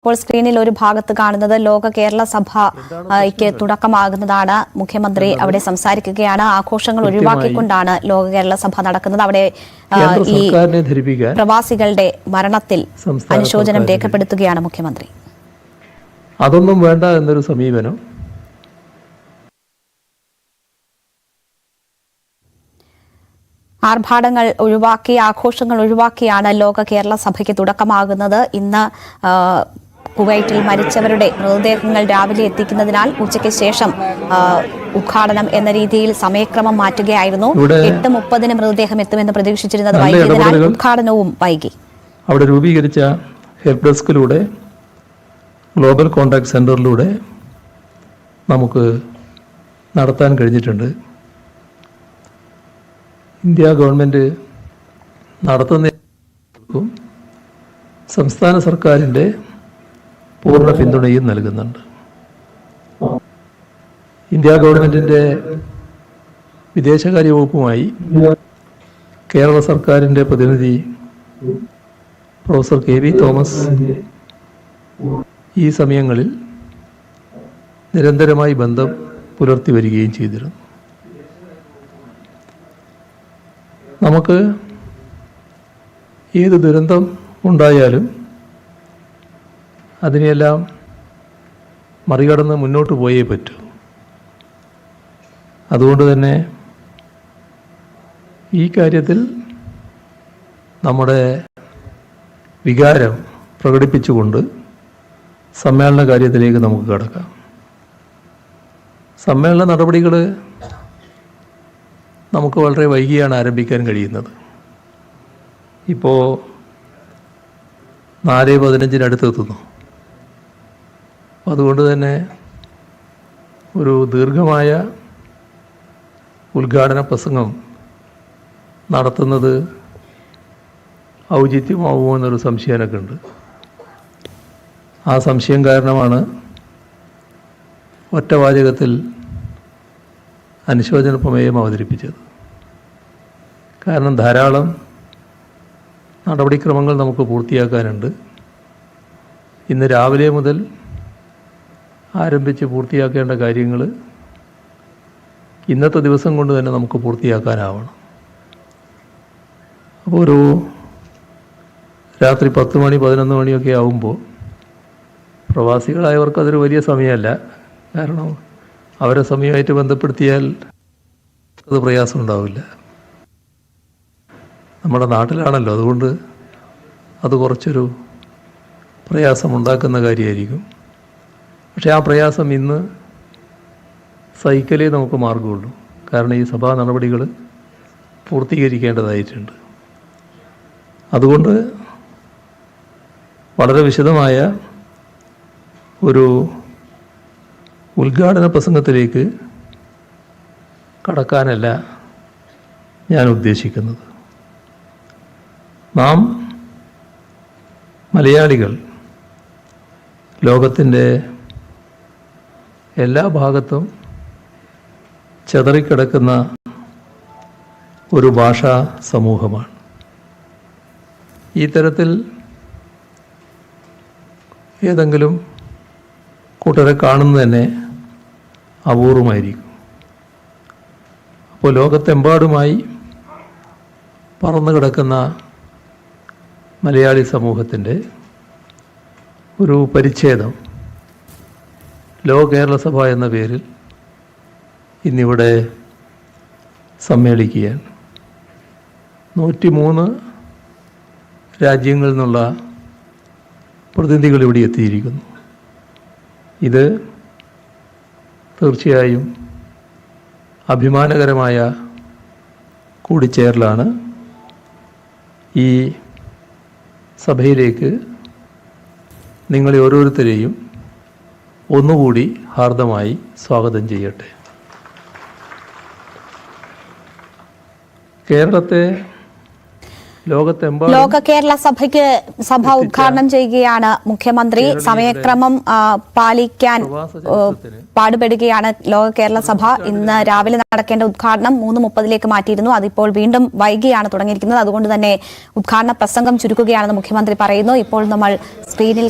ഇപ്പോൾ സ്ക്രീനിൽ ഒരു ഭാഗത്ത് കാണുന്നത് ലോക കേരള സഭയ്ക്ക് തുടക്കമാകുന്നതാണ്. മുഖ്യമന്ത്രി അവിടെ സംസാരിക്കുകയാണ്. ആഘോഷങ്ങൾ ഒഴിവാക്കിക്കൊണ്ടാണ് ലോക കേരള സഭ നടക്കുന്നത്. അവിടെ ഈ പ്രവാസികളുടെ മരണത്തിൽ അനുശോചനം രേഖപ്പെടുത്തുകയാണ് മുഖ്യമന്ത്രി. അതൊന്നും വേണ്ട എന്നൊരു സമീപനം ആർഭാടങ്ങൾ ഒഴിവാക്കി, ആഘോഷങ്ങൾ ഒഴിവാക്കിയാണ് ലോക കേരള സഭയ്ക്ക് തുടക്കമാകുന്നത്. ഇന്ന് കുവൈറ്റിൽ മരിച്ചവരുടെ മൃതദേഹങ്ങൾ രാവിലെ എത്തിക്കുന്നതിനാൽ ഉച്ചയ്ക്ക് ശേഷം ഉദ്ഘാടനം എന്ന രീതിയിൽ സമയക്രമം മാറ്റുകയായിരുന്നു. 8:30 മൃതദേഹം എത്തുമെന്ന് പ്രതീക്ഷിച്ചിരുന്നത് വൈകിയതിനാൽ ഉദ്ഘാടനവും വൈകി. അവിടെ രൂപീകരിച്ച ഹെൽപ്പ് ഡെസ്കിലൂടെ, ഗ്ലോബൽ കോൺടാക്ട് സെന്ററിലൂടെ നമുക്ക് നടത്താൻ കഴിഞ്ഞിട്ടുണ്ട്. ഇന്ത്യ ഗവൺമെൻറ് നടത്തുന്ന സംസ്ഥാന സർക്കാരിൻ്റെ പൂർണ്ണ പിന്തുണയും നൽകുന്നുണ്ട്. ഇന്ത്യ ഗവൺമെൻറ്റിൻ്റെ വിദേശകാര്യ വകുപ്പുമായി കേരള സർക്കാരിൻ്റെ പ്രതിനിധി പ്രൊഫസർ KV തോമസ് ഈ സമയങ്ങളിൽ നിരന്തരമായി ബന്ധം പുലർത്തി വരികയും ചെയ്തിരുന്നു. നമുക്ക് ഏത് ദുരന്തം ഉണ്ടായാലും അതിനെല്ലാം മറികടന്ന് മുന്നോട്ട് പോയേ പറ്റൂ. അതുകൊണ്ട് തന്നെ ഈ കാര്യത്തിൽ നമ്മുടെ വികാരം പ്രകടിപ്പിച്ചുകൊണ്ട് സമ്മേളന കാര്യത്തിലേക്ക് നമുക്ക് കടക്കാം. സമ്മേളന നടപടികൾ നമുക്ക് വളരെ വൈകിയാണ് ആരംഭിക്കാൻ കഴിയുന്നത്. ഇപ്പോൾ 4:15 എത്തുന്നു. അതുകൊണ്ട് തന്നെ ഒരു ദീർഘമായ ഉദ്ഘാടന പ്രസംഗം നടത്തുന്നത് ഔചിത്യമാവുമോ എന്നൊരു സംശയം എനിക്കുണ്ട്. ആ സംശയം കാരണമാണ് ഒറ്റവാചകത്തിൽ അനുശോചന പ്രമേയം അവതരിപ്പിച്ചത്. കാരണം ധാരാളം നടപടിക്രമങ്ങൾ നമുക്ക് പൂർത്തിയാക്കാനുണ്ട്. ഇന്ന് രാവിലെ മുതൽ ആരംഭിച്ച് പൂർത്തിയാക്കേണ്ട കാര്യങ്ങൾ ഇന്നത്തെ ദിവസം കൊണ്ട് തന്നെ നമുക്ക് പൂർത്തിയാക്കാനാവണം. അപ്പോൾ ഒരു രാത്രി 10 മണി 11 മണിയൊക്കെ ആവുമ്പോൾ പ്രവാസികളായവർക്ക് അതൊരു വലിയ സമയമല്ല. കാരണം അവരെ സമയമായിട്ട് ബന്ധപ്പെടുത്തിയാൽ അത് പ്രയാസം ഉണ്ടാവില്ല. നമ്മുടെ നാട്ടിലാണല്ലോ, അതുകൊണ്ട് അത് കുറച്ചൊരു പ്രയാസമുണ്ടാക്കുന്ന കാര്യമായിരിക്കും. പക്ഷേ ആ പ്രയാസം ഇന്ന് സഹിക്കലേ നമുക്ക് മാർഗമുള്ളൂ. കാരണം ഈ സഭാ നടപടികൾ പൂർത്തീകരിക്കേണ്ടതായിട്ടുണ്ട്. അതുകൊണ്ട് വളരെ വിശദമായ ഒരു ഉദ്ഘാടന പ്രസംഗത്തിലേക്ക് കടക്കാനല്ല ഞാൻ ഉദ്ദേശിക്കുന്നത്. നാം മലയാളികൾ ലോകത്തിൻ്റെ എല്ലാ ഭാഗത്തും ചിതറിക്കിടക്കുന്ന ഒരു ഭാഷാ സമൂഹമാണ്. ഈ തരത്തിൽ ഏതെങ്കിലും കൂട്ടരെ കാണുന്നത് തന്നെ അപൂർവമായിരിക്കും. അപ്പോൾ ലോകത്തെമ്പാടുമായി പറന്നു കിടക്കുന്ന മലയാളി സമൂഹത്തിൻ്റെ ഒരു പരിച്ഛേദം ലോക കേരള സഭ എന്ന പേരിൽ ഇന്നിവിടെ സമ്മേളിക്കുകയാണ്. 103 രാജ്യങ്ങളിൽ നിന്നുള്ള പ്രതിനിധികൾ ഇവിടെ എത്തിയിരിക്കുന്നു. ഇത് തീർച്ചയായും അഭിമാനകരമായ കൂടിച്ചേരലാണ്. ഈ സഭയിലേക്ക് നിങ്ങളെ ഓരോരുത്തരെയും ഒന്നുകൂടി ഹാർദമായി സ്വാഗതം ചെയ്യട്ടെ. കേരളത്തെ ലോക കേരള സഭയ്ക്ക് സഭ ഉദ്ഘാടനം ചെയ്യുകയാണ് മുഖ്യമന്ത്രി. സമയക്രമം പാലിക്കാൻ പാടുപെടുകയാണ് ലോക കേരള സഭ. ഇന്ന് രാവിലെ നടക്കേണ്ട ഉദ്ഘാടനം 3:30 മാറ്റിയിരുന്നു. അതിപ്പോൾ വീണ്ടും വൈകിയാണ് തുടങ്ങിയിരിക്കുന്നത്. അതുകൊണ്ട് തന്നെ ഉദ്ഘാടന പ്രസംഗം ചുരുക്കുകയാണെന്ന് മുഖ്യമന്ത്രി പറയുന്നു. ഇപ്പോൾ നമ്മൾ സ്ക്രീനിൽ